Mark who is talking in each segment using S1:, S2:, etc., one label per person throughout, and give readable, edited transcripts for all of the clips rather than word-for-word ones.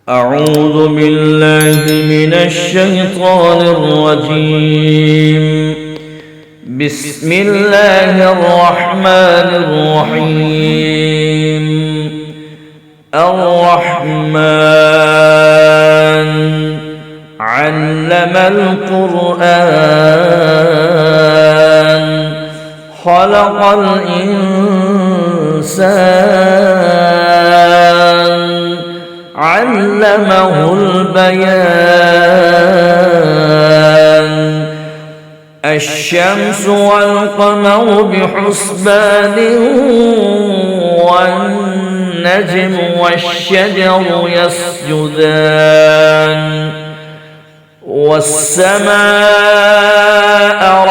S1: أعوذ بالله من الشيطان الرجيم. بسم الله الرحمن الرحيم. الرحمن علم القرآن خلق الإنسان علمه البيان. الشمس والقمر بحسبان والنجم والشجر يسجدان. والسماء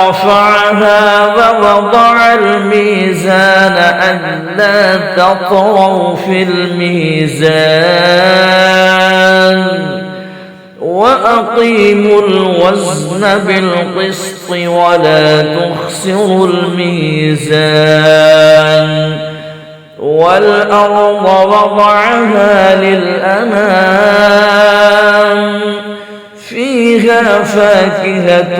S1: رفعها ووضع الميزان ألا تطغوا في الميزان وأقيموا الوزن بالقسط ولا تخسروا الميزان. والأرض وضعها للأنام فيها فاكهة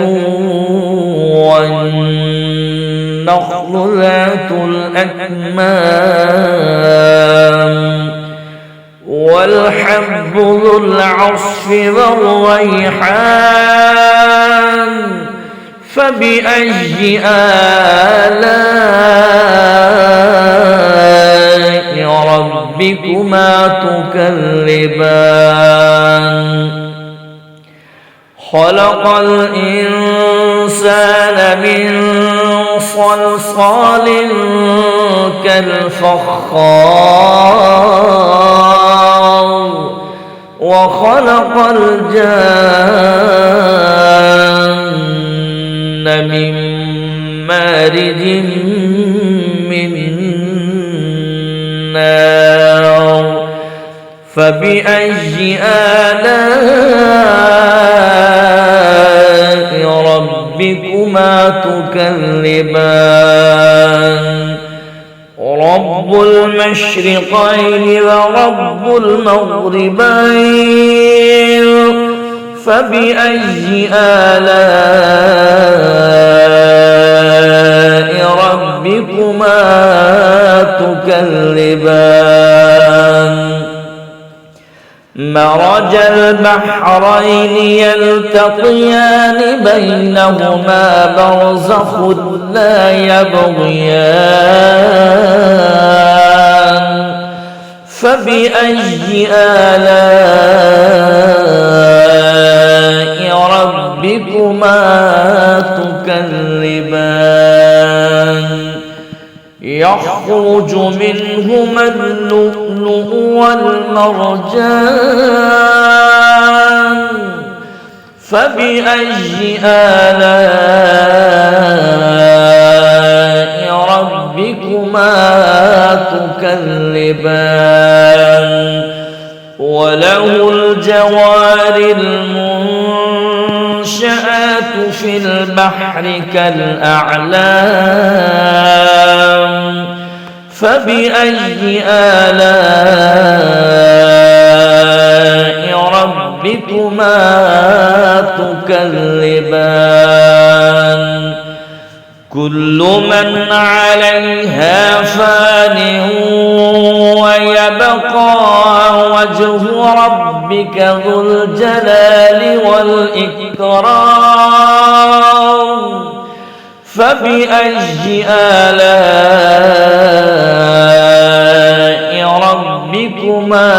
S1: والنخل ذات الأكمام والحب ذو العصف والريحان. فبأي آلاء ربكما تكذبان. خلق الإنسان من صلصال كالفخار وخلق الجان من مارج من نار. فبأي آلاء ربكما تكذبان. رب المشرقين ورب المغربين. فبأي آلاء ربكما تكذبان. مرج البحرين يلتقيان بينهما برزخ لا يبغيان. فبأي آلاء ربكما تكذبان. يخرج منهما اللؤلؤ والمرجان. فبأي آلاء ربكما تكذبان. وله الجوار المنشآت في البحر كالأعلام. فبأي آلاء ربكما تكذبان. كل من عليها فان ويبقى وجه ربك ذو الجلال والإكرام. فبأي آلاء ربكما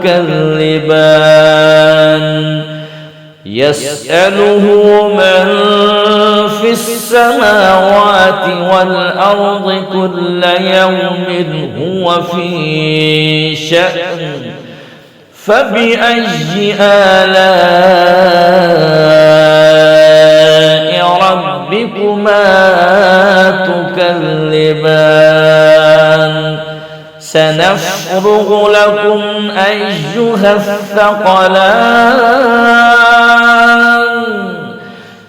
S1: تكذبان. يسأله من في السماوات والأرض كل يوم هو في شأن. فبأي آلاء ربكما تكذبان. سنفرغ لكم أيها الثقلان.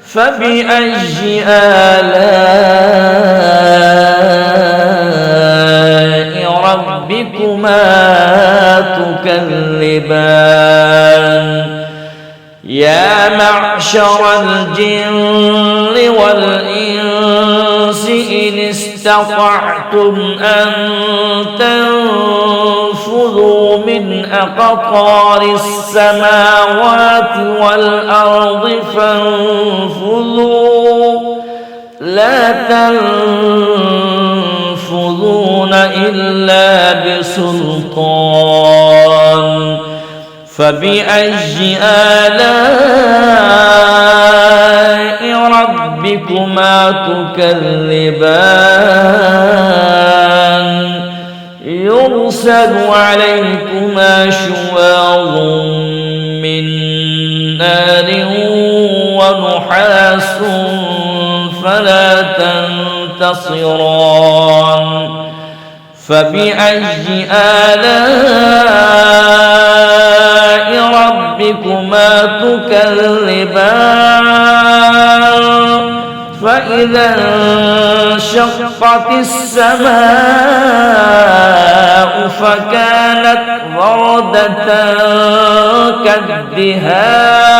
S1: فبأي آلاء ربكما تكذبان يا معشر الجن والإنس إن استطعتم أن تنفذوا من أقطار السماوات والأرض فانفذوا لا تنفذون إلا بسلطان فبأي آلاء ربكما تكذبان يرسل عليكما شواظ من نار ونحاس فلا تنتصران فبأي آلاء ربكما تكذبان فإذا انشقت السماء فكانت وردة كالدهان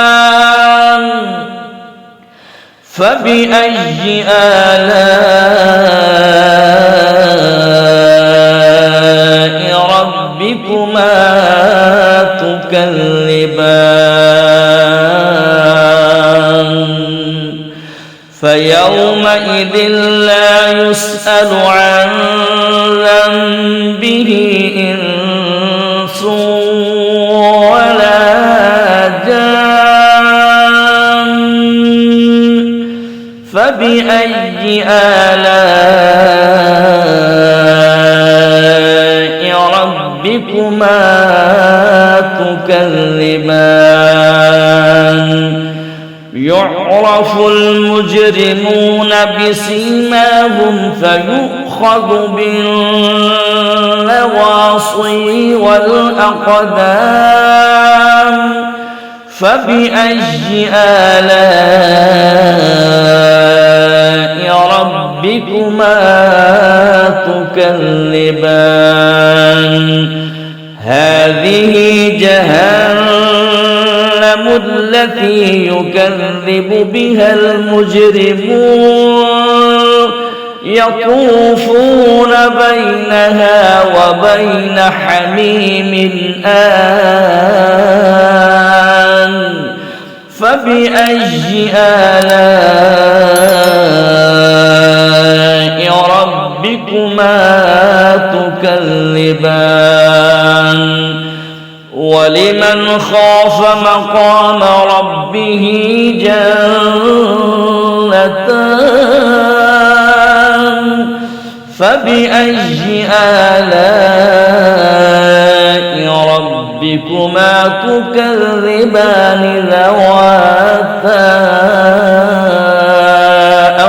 S1: فبأي آلاء ربكما تكذبان فيومئذ لا يسأل عن ذنبه إنس ولا جان فبأي آلاء ربكما تكذبان يعرف المجرمون بسيماهم فيؤخذ بالنواصي والأقدام فبأي آلاء ربكما تكذبان هذه جهنم التي يكذب بها المجرمون يطوفون بينها وبين حميم آن فبأي آلاء ربكما تكذبان ولمن خاف مقام ربه جنتان فبأي آلاء ربكما تكذبان ذواتا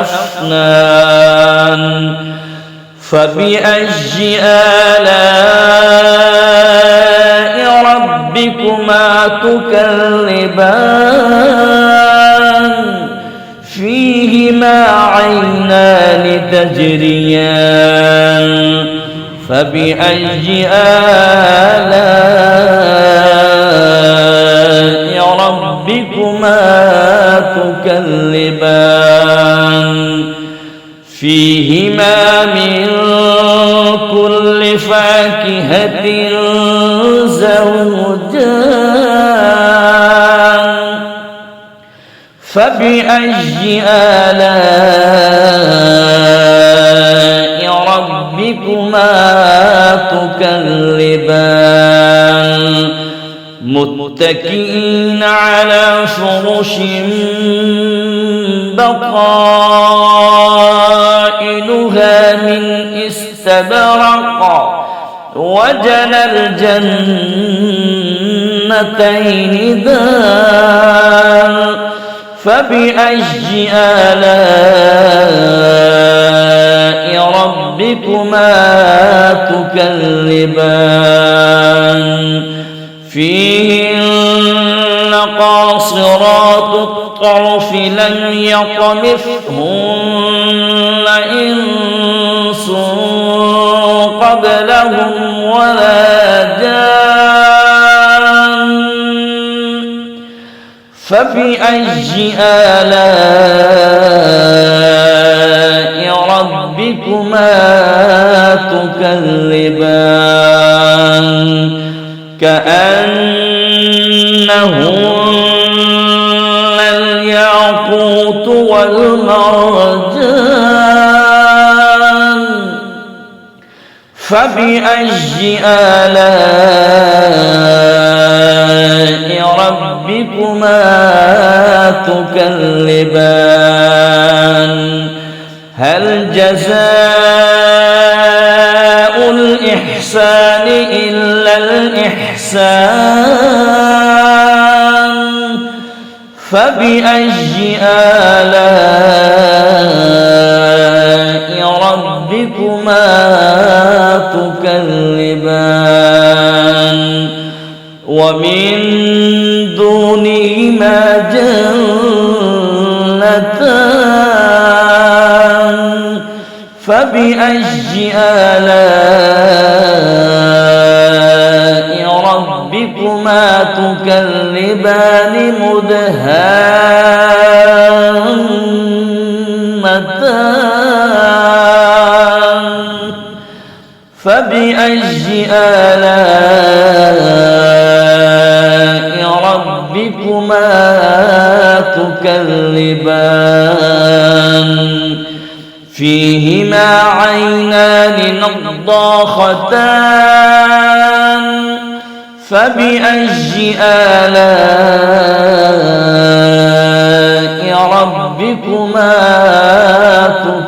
S1: أفنان فبأي آلاء ربكما تكذبان فيهما عينان تجريان فبأي آلاء ربكما تكذبان فيهما من كل فاكهة زوجان فبأي آلاء ربكما تكذبان متكئين على فرش بطائنها من استبرق وجنى الجنتين دان فبأي آلاء ربكما تكذبان فيهن قاصرات الطرف لم يطمثهن إنس قبلهم ولا جان فبأي آلاء ربكما تكذبان كأنهن الياقوت والمرجان فبأي آلاء ربكما تكذبان هل جزاء الإحسان إلا الإحسان فبأي آلاء ربكما تكذبان ومن دونهما جنتان فبأي آلاء ربكما تكذبان مدهامتان فبأي آلاء ربكما تكذبان فيهما عينان نضاختان فبأي آلاء ربكما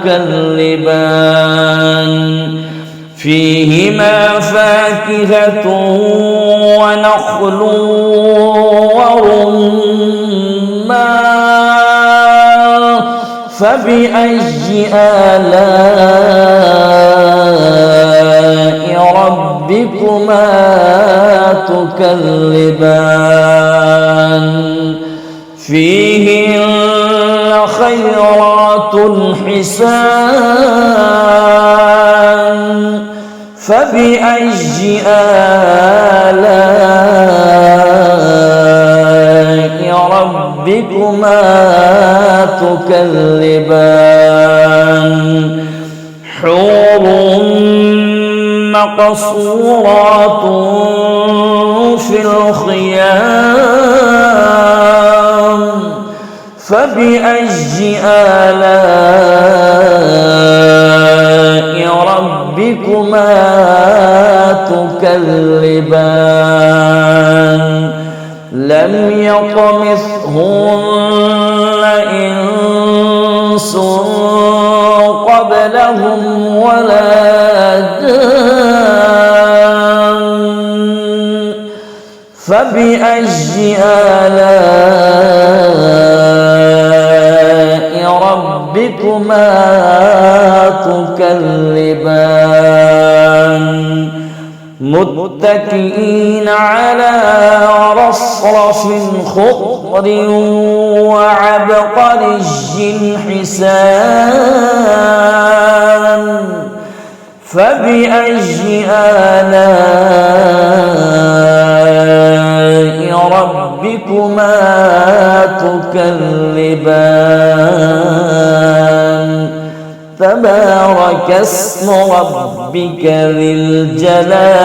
S1: تكذبان فيهما فاكهة ونخل ورمان فبأي آلاء ربكما تكذبان فيهن خيرات حسان فبأي آلاء ربكما تكذبان حور مقصورات في الخيام فبأي آلاء ربكما تكذبان لم يطمثهن إنس قبلهم ولا جان فبأي آلاء ربكما تكذبان متكئين على رصرف خضر وعبقري حسان فبأي آلاء ربكما تكذبان تبارك اسم ربك ذي الجلال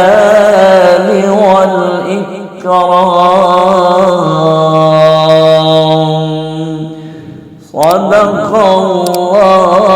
S1: والإكرام صدق الله